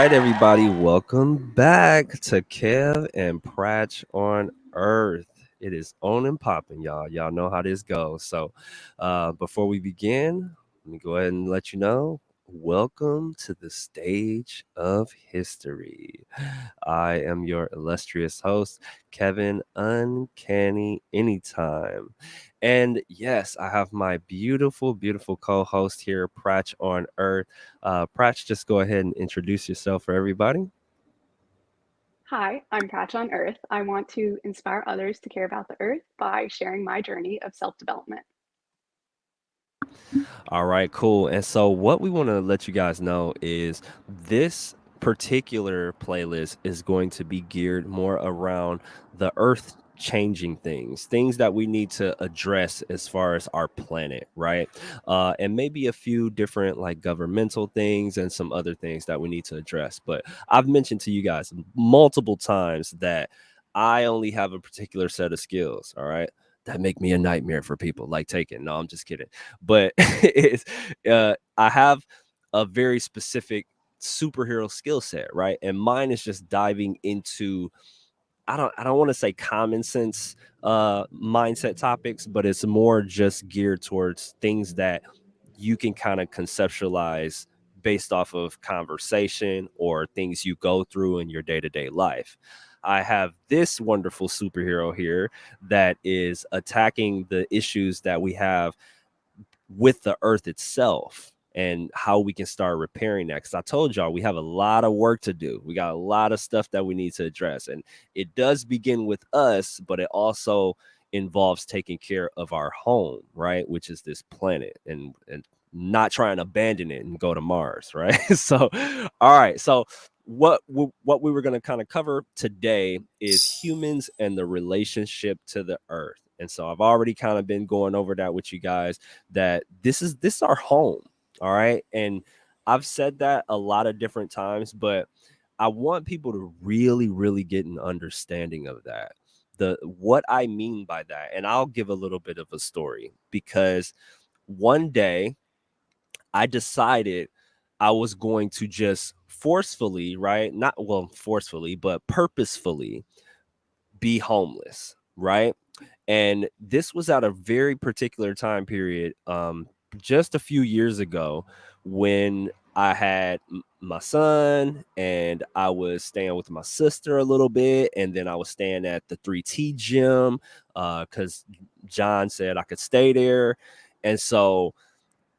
right, everybody, welcome back to Kev and Prach on Earth. It is on and popping, y'all. Y'all know how this goes. So, before we begin, let me go ahead and let you know. Welcome to the stage of history. I am your illustrious host, Kevin Uncanny Anytime. And yes, I have my beautiful, beautiful co host here, Prach on Earth. Prach, just go ahead and introduce yourself for everybody. Hi, I'm Prachonearth. Earth. I want to inspire others to care about the earth by sharing my journey of self development. All right, cool. And so, what we want to let you guys know is this particular playlist is going to be geared more around the earth changing things that we need to address as far as our planet, right? And maybe a few different like governmental things and some other things that we need to address. But I've mentioned to you guys multiple times that I only have a particular set of skills, all right? That make me a nightmare for people like taking. No, I'm just kidding. But it's I have a very specific superhero skill set, right? And mine is just diving into I don't want to say common sense mindset topics, but it's more just geared towards things that you can kind of conceptualize based off of conversation or things you go through in your day-to-day life. I have this wonderful superhero here that is attacking the issues that we have with the earth itself and how we can start repairing that. Because I told y'all we have a lot of work to do. We got a lot of stuff that we need to address. And it does begin with us, but it also involves taking care of our home, right? Which is this planet and not trying to abandon it and go to Mars, right? So, all right. So what we were going to kind of cover today is humans and the relationship to the earth. And so I've already kind of been going over that with you guys that this is our home, all right? And I've said that a lot of different times, but I want people to really get an understanding of that. The what I mean by that, and I'll give a little bit of a story because one day I decided I was going to just forcefully, right? Not well, forcefully, but purposefully be homeless, right? And this was at a very particular time period, just a few years ago, when I had my son and I was staying with my sister a little bit, and then I was staying at the 3T gym because John said I could stay there. And so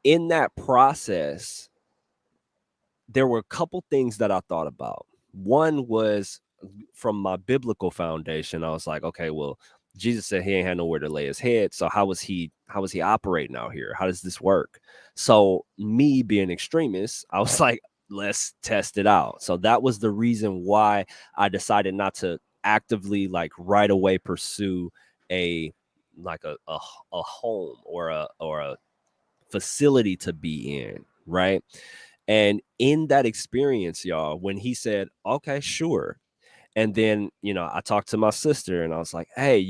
in that process, there were a couple things that I thought about. One was from my biblical foundation. I was like, okay, well, Jesus said he ain't had nowhere to lay his head. So how was he operating out here? How does this work? So me being extremist, I was like, let's test it out. So that was the reason why I decided not to actively like right away pursue a like a home or a facility to be in, right? And in that experience, y'all, when he said, okay, sure. And then, I talked to my sister and I was like, hey,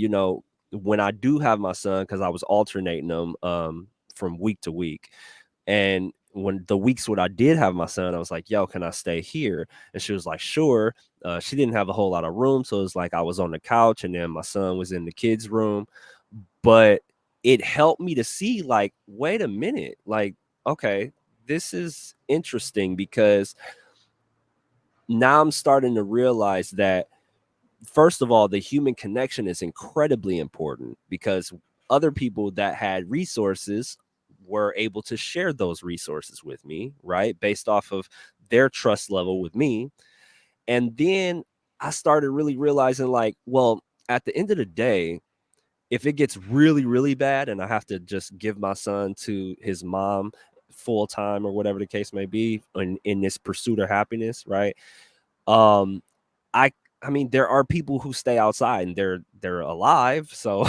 when I do have my son, because I was alternating them from week to week. And when the weeks when I did have my son, I was like, yo, can I stay here? And she was like, sure. She didn't have a whole lot of room. So it was like I was on the couch and then my son was in the kids' room. But it helped me to see, like, wait a minute, like, okay, this is interesting because now I'm starting to realize that first of all, the human connection is incredibly important because other people that had resources were able to share those resources with me, right? Based off of their trust level with me. And then I started really realizing, like, well, at the end of the day, if it gets really bad and I have to just give my son to his mom full time or whatever the case may be in this pursuit of happiness, right? Um, I I mean, there are people who stay outside and they're alive. So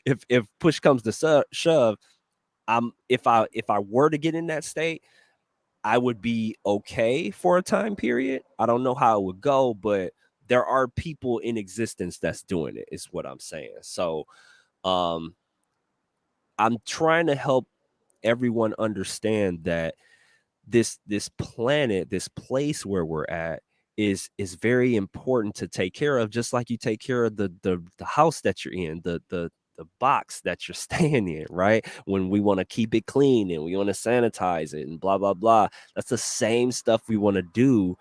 if push comes to shove, if I were to get in that state, I would be okay for a time period. I don't know how it would go, but there are people in existence that's doing it, is what I'm saying. So um I'm trying to help everyone understand that this planet, this place where we're at, is very important to take care of, just like you take care of the house that you're in, the box that you're staying in, right? When we want to keep it clean and we want to sanitize it and blah blah blah, that's the same stuff we want to do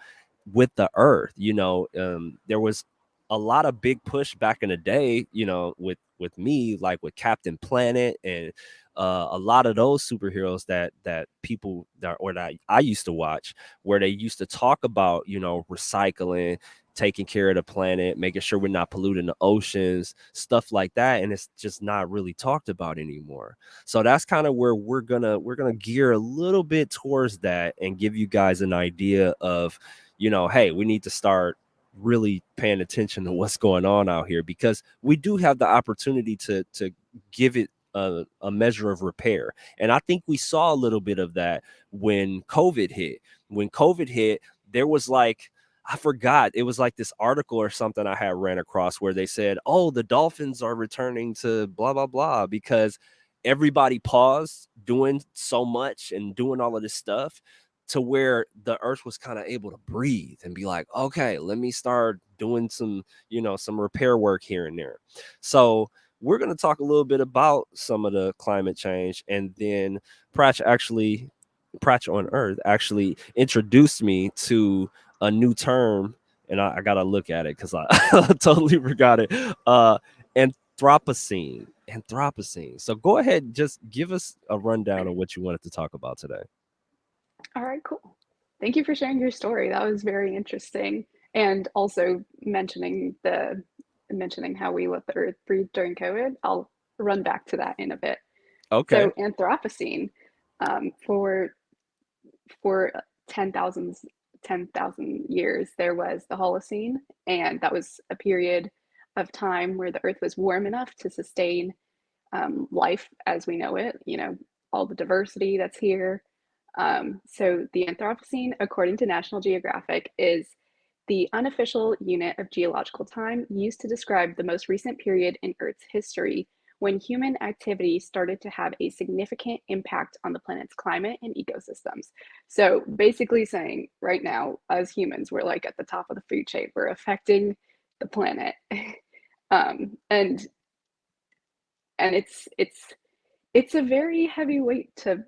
with the earth. There was a lot of big push back in the day, with me, like with Captain Planet and a lot of those superheroes that people that or that I used to watch, where they used to talk about, recycling, taking care of the planet, making sure we're not polluting the oceans, stuff like that. And it's just not really talked about anymore. So that's kind of where we're gonna gear a little bit towards that and give you guys an idea of, hey, we need to start really paying attention to what's going on out here, because we do have the opportunity to give it a measure of repair. And I think we saw a little bit of that when COVID hit. When COVID hit, there was like, I forgot, it was like this article or something I had ran across where they said, oh, the dolphins are returning to blah, blah, blah, because everybody paused doing so much and doing all of this stuff, to where the earth was kind of able to breathe and be like, okay, let me start doing some repair work here and there. So we're going to talk a little bit about some of the climate change. And then Prach on Earth actually introduced me to a new term, and I got to look at it because I totally forgot it. Anthropocene. Anthropocene. So go ahead, just give us a rundown of what you wanted to talk about today. All right, cool. Thank you for sharing your story. That was very interesting. And also mentioning how we let the earth breathe during COVID. I'll run back to that in a bit. Okay. So Anthropocene, for 10,000 10,000 years, there was the Holocene, and that was a period of time where the earth was warm enough to sustain life as we know it, all the diversity that's here. So the Anthropocene, according to National Geographic, is the unofficial unit of geological time used to describe the most recent period in Earth's history when human activity started to have a significant impact on the planet's climate and ecosystems. So basically saying right now, as humans, we're like at the top of the food chain. We're affecting the planet. And it's a very heavy weight to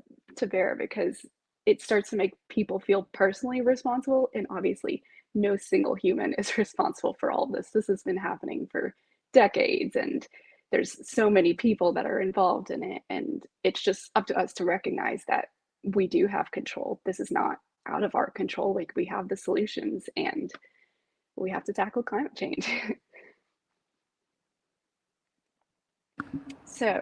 bear, because it starts to make people feel personally responsible, and obviously no single human is responsible for all of this. This has been happening for decades, and there's so many people that are involved in it, and it's just up to us to recognize that we do have control. This is not out of our control. Like, we have the solutions, and we have to tackle climate change. So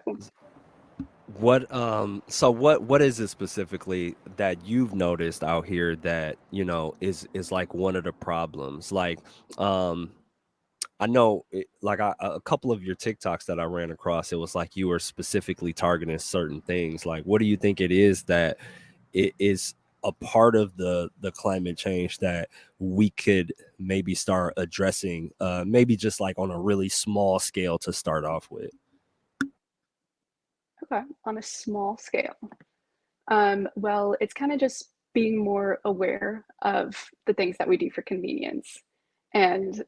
What is it specifically that you've noticed out here that, is like one of the problems? Like, um I know like a couple of your TikToks that I ran across, it was like you were specifically targeting certain things. Like, what do you think it is that it is a part of the climate change that we could maybe start addressing, maybe just like on a really small scale to start off with? okay, on a small scale. Well, it's kind of just being more aware of the things that we do for convenience. And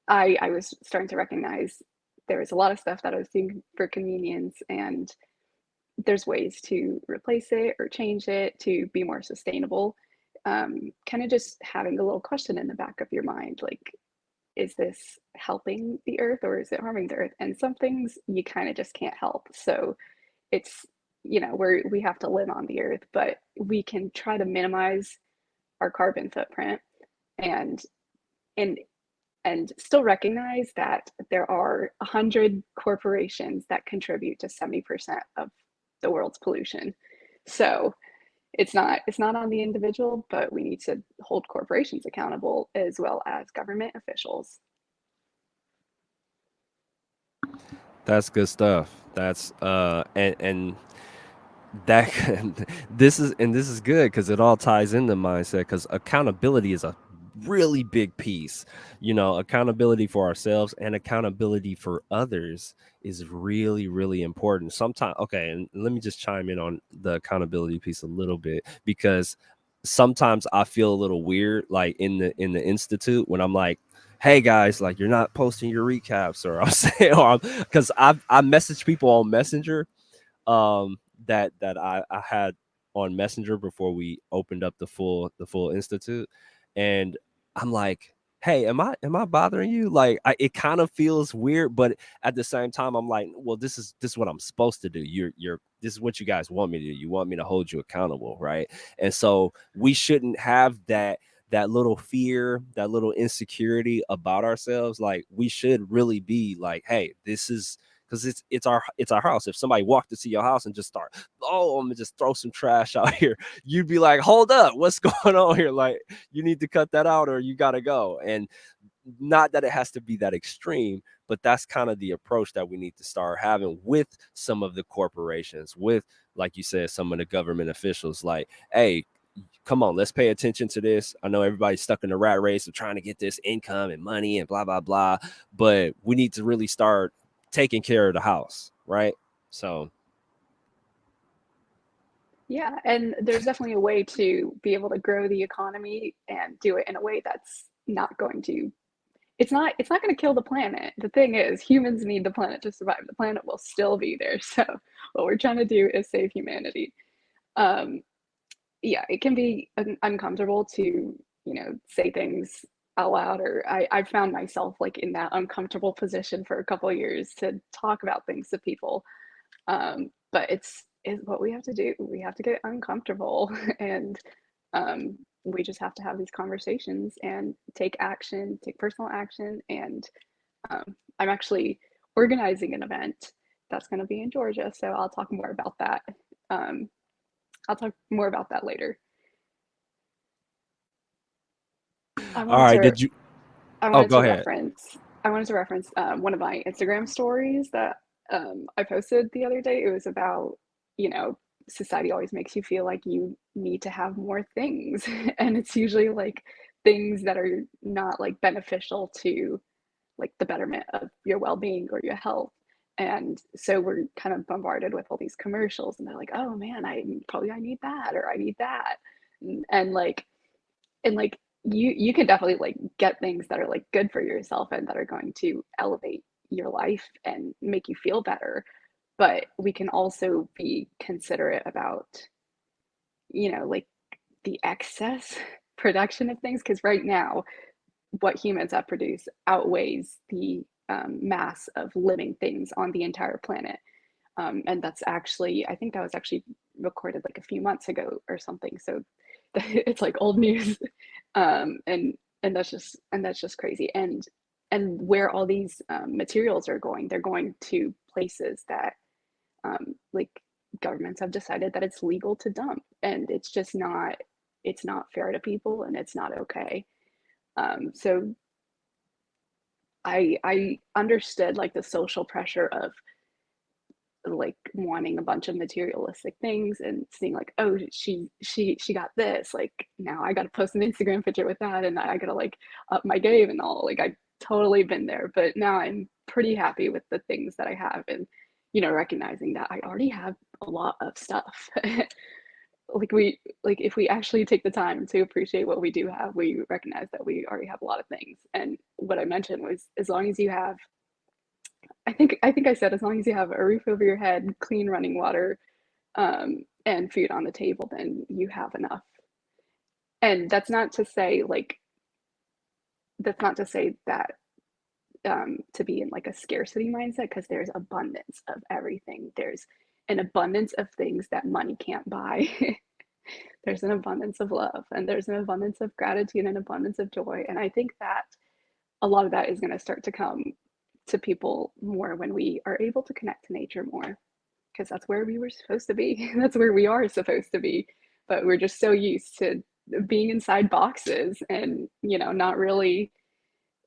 I was starting to recognize there was a lot of stuff that I was doing for convenience, and there's ways to replace it or change it to be more sustainable. Kind of just having a little question in the back of your mind, like, is this helping the earth or is it harming the earth? And some things you kind of just can't help. So it's, we have to live on the earth, but we can try to minimize our carbon footprint, and and and still recognize that there are 100 corporations that contribute to 70% of the world's pollution. So it's not on the individual, but we need to hold corporations accountable as well as government officials. That's good stuff. That's and that this is good because it all ties into mindset, because accountability is a really big piece. Accountability for ourselves and accountability for others is really, really important. Sometimes, okay, and let me just chime in on the accountability piece a little bit, because sometimes I feel a little weird, like in the institute when I'm like, "Hey guys, like you're not posting your recaps," or I'm saying, or because I message people on Messenger, um, that I had on Messenger before we opened up the full institute, and I'm like, "Hey, am I bothering you?" Like, it kind of feels weird, but at the same time, I'm like, "Well, this is what I'm supposed to do. You're this is what you guys want me to do. You want me to hold you accountable, right?" And so we shouldn't have that little fear, that little insecurity about ourselves. Like, we should really be like, "Hey, this is." Because it's our house. If somebody walked into your house and just start, oh, I'm gonna just throw some trash out here, you'd be like, hold up, what's going on here? Like, you need to cut that out or you gotta go. And not that it has to be that extreme, but that's kind of the approach that we need to start having with some of the corporations, with, like you said, some of the government officials. Like, hey, come on, let's pay attention to this. I know everybody's stuck in the rat race of trying to get this income and money and blah blah blah, but we need to really start taking care of the house, right? So, Yeah, and there's definitely a way to be able to grow the economy and do it in a way that's not going to it's not going to kill the planet. The thing is, humans need the planet to survive. The planet will still be there. So what we're trying to do is save humanity. Um, yeah, it can be uncomfortable to, say things out loud, or I found myself like in that uncomfortable position for a couple of years to talk about things to people. But it's what we have to do. We have to get uncomfortable and we just have to have these conversations and take action, take personal action. And I'm actually organizing an event that's going to be in Georgia, so I'll talk more about that. Um, I'll talk more about that later. I all wanted right, to did you? I Oh, wanted go to ahead. reference one of my Instagram stories that I posted the other day. It was about, you know, society always makes you feel like you need to have more things, and it's usually like things that are not like beneficial to like the betterment of your well-being or your health. And so we're kind of bombarded with all these commercials, and they're like, "Oh man, I need that or I need that," and like you can definitely like get things that are like good for yourself and that are going to elevate your life and make you feel better, but we can also be considerate about, like the excess production of things, because right now what humans have produced outweighs the mass of living things on the entire planet. And that's actually, I think that was actually recorded like a few months ago or something. So it's like old news. And that's just crazy. And where all these materials are going, they're going to places that like governments have decided that it's legal to dump, and it's not fair to people, and it's not okay. So I understood like the social pressure of like wanting a bunch of materialistic things and seeing like, oh, she got this, like now I got to post an Instagram picture with that, and I got to like up my game and all. Like I totally been there, but now I'm pretty happy with the things that I have, and recognizing that I already have a lot of stuff. Like if we actually take the time to appreciate what we do have, we recognize that we already have a lot of things. And what I mentioned was, as long as you have, I think I said, as long as you have a roof over your head, clean running water, and food on the table, then you have enough. And that's not to say that to be in like a scarcity mindset, because there's abundance of everything. There's an abundance of things that money can't buy. There's an abundance of love, and there's an abundance of gratitude, and an abundance of joy. And I think that a lot of that is going to start to come to people more when we are able to connect to nature more, because that's where we were supposed to be. That's where we are supposed to be. But we're just so used to being inside boxes and, not really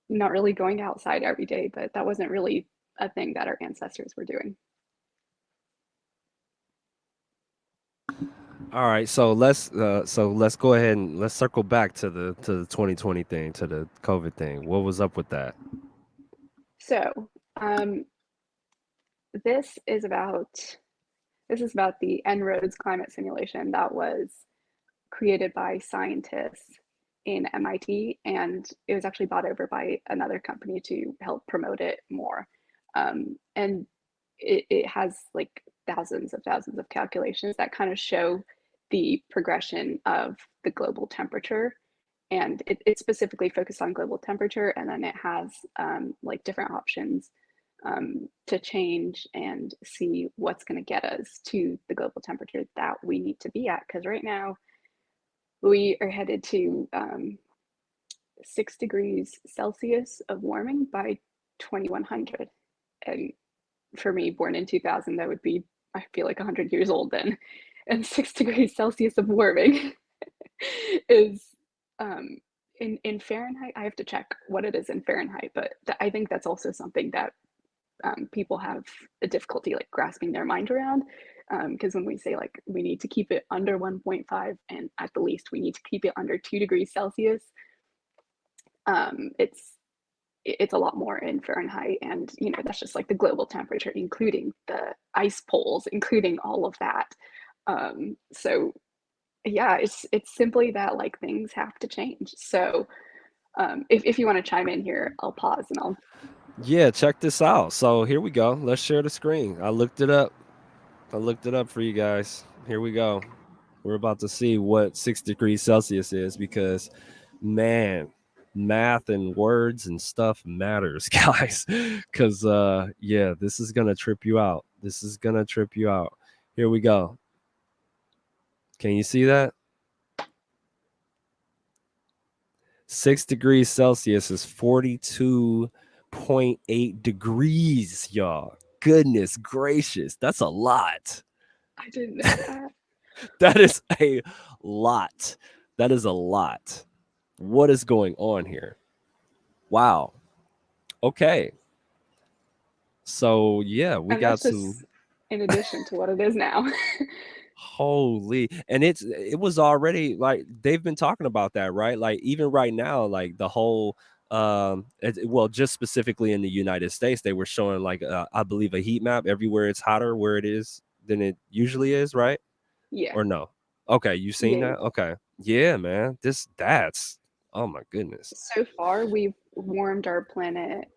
going outside every day. But that wasn't really a thing that our ancestors were doing. All right, so let's go ahead and let's circle back to the 2020 thing, to the COVID thing. What was up with that? So um, this is about this is about the En-ROADS climate simulation that was created by scientists in MIT, and it was actually bought over by another company to help promote it more. And it has like thousands of calculations that kind of show the progression of the global temperature. And it's specifically focused on global temperature, and then it has like different options to change and see what's going to get us to the global temperature that we need to be at. Because right now we are headed to 6 degrees Celsius of warming by 2100. And for me, born in 2000, that would be, I feel like 100 years old then. And 6 degrees Celsius of warming is in Fahrenheit. I have to check what it is in Fahrenheit, but I think that's also something that people have a difficulty like grasping their mind around. Because when we say like we need to keep it under 1.5, and at the least we need to keep it under 2 degrees Celsius, it's a lot more in Fahrenheit, and that's just like the global temperature, including the ice poles, including all of that. So yeah, it's simply that like things have to change. So if you want to chime in here, I'll pause and I'll. Yeah, check this out. So here we go. Let's share the screen. I looked it up. I looked it up for you guys. Here we go. We're about to see what 6 degrees Celsius is because, man, math and words and stuff matters, guys. Because, yeah, this is going to trip you out. This is going to trip you out. Here we go. Can you see that? 6 degrees Celsius is 42.8 degrees, y'all. Goodness gracious. That's a lot. I didn't know that. That is a lot. That is a lot. What is going on here? Wow. Okay. So yeah, we And got that's some just in addition to what it is now. holy, and it was already like they've been talking about that, right? Like even right now, like the whole well, just specifically in the United States, they were showing like I believe a heat map everywhere it's hotter where it is than it usually is, right? Yeah. Or no? Okay, you seen Yeah. that? Okay. Yeah, man. That's oh my goodness. So far, we've warmed our planet,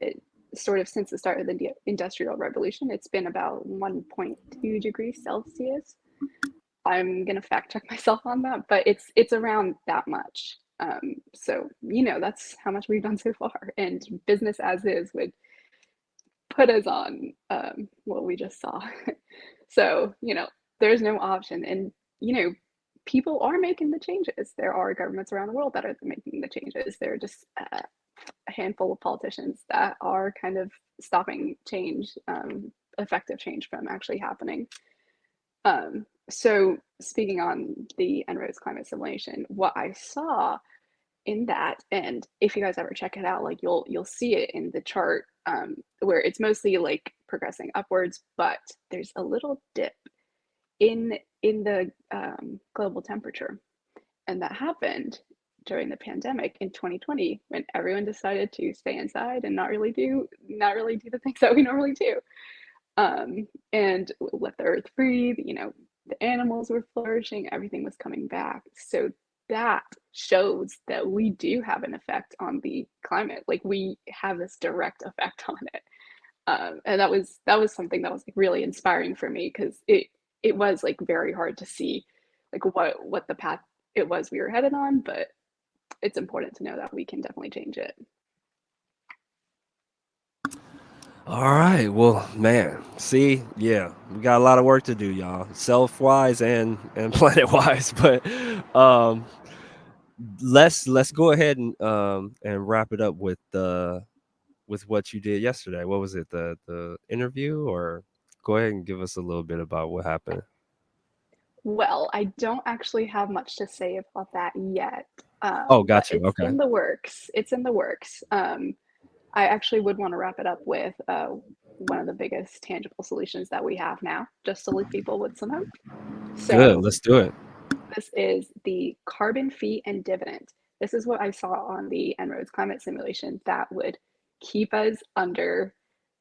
it, sort of since the start of the Industrial Revolution. It's been about 1.2 degrees Celsius. I'm gonna fact check myself on that, but it's around that much. So that's how much we've done so far, and business as is would put us on what we just saw. So there's no option, and people are making the changes. There are governments around the world that are making the changes. There are just a handful of politicians that are kind of stopping change, effective change from actually happening. So speaking on the En-ROADS climate simulation, what I saw in that, and if you guys ever check it out, like you'll see it in the chart, where it's mostly like progressing upwards, but there's a little dip in the global temperature, and that happened during the pandemic in 2020 when everyone decided to stay inside and not really do the things that we normally do, and let the earth breathe. The animals were flourishing, everything was coming back. So that shows that we do have an effect on the climate. Like we have this direct effect on it. And that was something that was like really inspiring for me, because it was like very hard to see like what the path it was we were headed on, but it's important to know that we can definitely change it. All right. Well, man, see, yeah, we got a lot of work to do, y'all. Self-wise and planet-wise, but um let's go ahead and wrap it up with what you did yesterday. What was it? The interview, or go ahead and give us a little bit about what happened. Well, I don't actually have much to say about that yet, Oh, but got you. it's Okay. in the works. It's in the works. I actually would want to wrap it up with one of the biggest tangible solutions that we have now, just to leave people with some hope. Good. So Let's do it. this is the carbon fee and dividend. This is what I saw on the En-ROADS climate simulation that would keep us under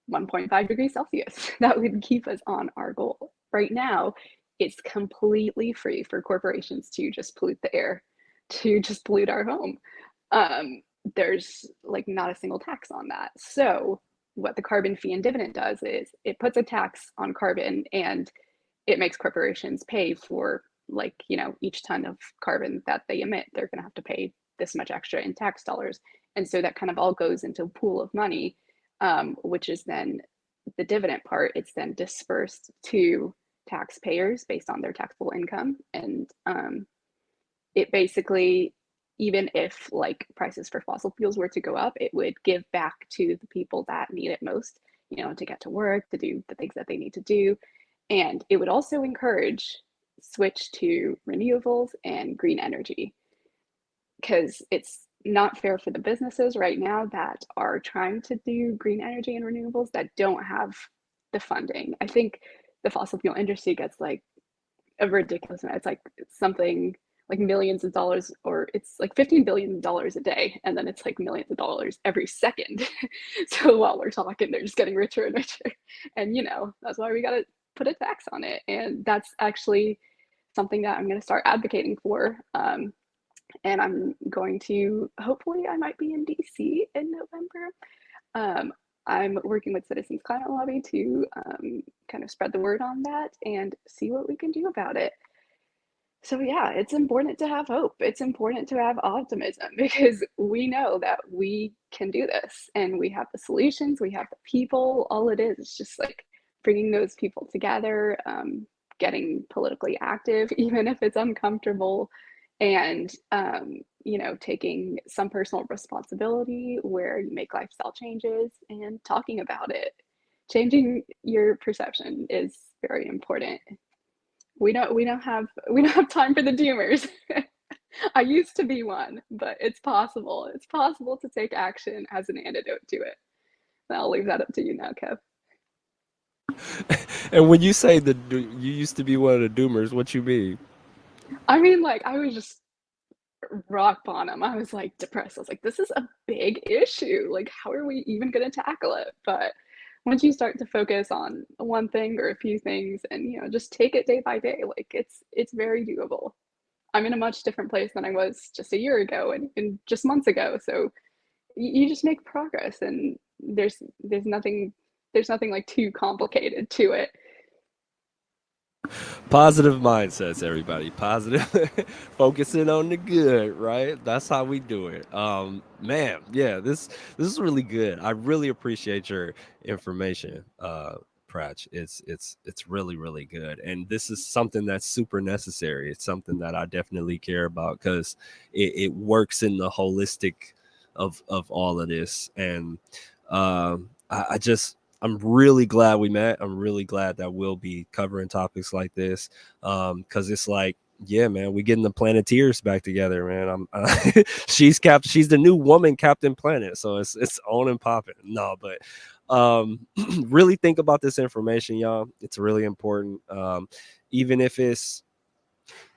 1.5 degrees Celsius. That would keep us on our goal. Right now, it's completely free for corporations to just pollute the air, to just pollute our home. Um, there's like not a single tax on that. So what the carbon fee and dividend does is it puts a tax on carbon, and it makes corporations pay for, like, each ton of carbon that they emit, they're going to have to pay this much extra in tax dollars. And so that kind of all goes into a pool of money, which is then the dividend part. It's then dispersed to taxpayers based on their taxable income. And it basically, even if like prices for fossil fuels were to go up, it would give back to the people that need it most, to get to work, to do the things that they need to do. And it would also encourage switch to renewables and green energy, because it's not fair for the businesses right now that are trying to do green energy and renewables that don't have the funding. I think the fossil fuel industry gets like a ridiculous amount. It's like something like millions of dollars, or it's like $15 billion a day, and then it's like millions of dollars every second. So while we're talking, they're just getting richer and richer. And that's why we got to put a tax on it. And that's actually something that I'm going to start advocating for. And I'm going to, hopefully, I might be in DC in November. Um, I'm working with Citizens Climate Lobby to kind of spread the word on that and see what we can do about it. So, yeah, it's important to have hope. It's important to have optimism, because we know that we can do this, and we have the solutions, we have the people. All it is just like bringing those people together, getting politically active, even if it's uncomfortable, and taking some personal responsibility where you make lifestyle changes and talking about it. Changing your perception is very important. We don't have time for the doomers. I used to be one, but it's possible. It's possible to take action as an antidote to it. And I'll leave that up to you now, Kev. And when you say you used to be one of the doomers, what you mean? I mean, like, I was just rock bottom. I was like depressed. I was like, this is a big issue. Like, how are we even going to tackle it? But once you start to focus on one thing or a few things, and just take it day by day, like it's very doable. I'm in a much different place than I was just a year ago, and just months ago. So you just make progress, and there's nothing like too complicated to it. Positive mindsets, everybody. Positive, focusing on the good, right? That's how we do it. Man, yeah, this is really good. I really appreciate your information, Prach. It's really really good, and this is something that's super necessary. It's something that I definitely care about, because it works in the holistic of all of this. And I just I'm really glad we met. I'm really glad that we'll be covering topics like this, because it's like, yeah, man, we getting the Planeteers back together, man. She's the new woman Captain Planet, so it's on and popping. No, but really think about this information, y'all. It's really important. Even if it's,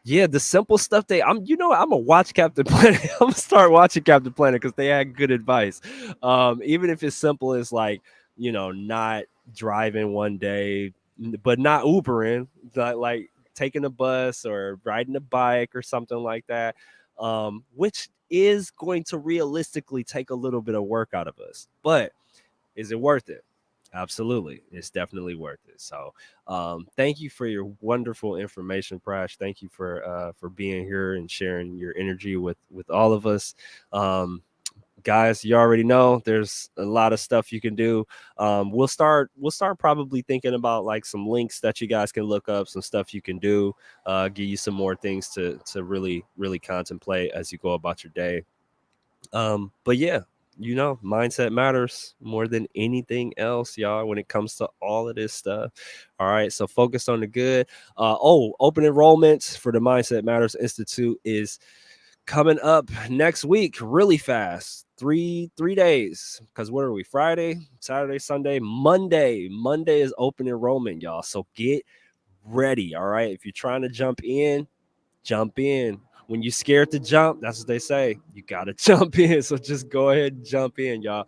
yeah, the simple stuff I'm gonna watch Captain Planet. I'm gonna start watching Captain Planet because they had good advice. Even if it's simple as like, not driving one day, but not Ubering, like taking a bus or riding a bike or something like that. Which is going to realistically take a little bit of work out of us. But is it worth it? Absolutely. It's definitely worth it. So thank you for your wonderful information, Prash. Thank you for being here and sharing your energy with all of us. Guys, you already know there's a lot of stuff you can do. We'll start probably thinking about like some links that you guys can look up, some stuff you can do, give you some more things to really really contemplate as you go about your day. But yeah, mindset matters more than anything else, y'all, when it comes to all of this stuff. All right, so focus on the good. Open enrollment for the Mindset Matters Institute is coming up next week, really fast. Three days, because what are we? Friday, Saturday, Sunday, Monday. Monday is open enrollment, y'all. So get ready. All right, if you're trying to jump in. When you're scared to jump, that's what they say. You gotta jump in. So just go ahead and jump in, y'all.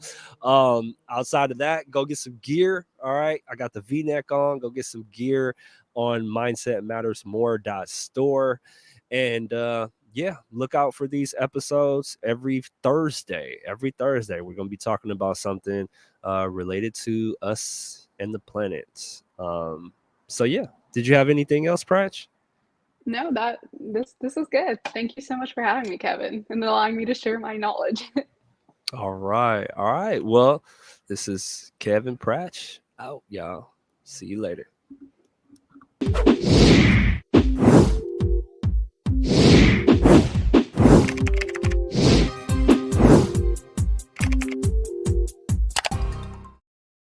Outside of that, go get some gear. All right. I got the V-neck on. Go get some gear. on mindsetmattersmore.store. And yeah, look out for these episodes every Thursday. Every Thursday, we're going to be talking about something related to us and the planet. So, yeah. Did you have anything else, Pratch? No, that this is good. Thank you so much for having me, Kevin, and allowing me to share my knowledge. All right. All right. Well, this is Kev and Prach out, y'all. See you later.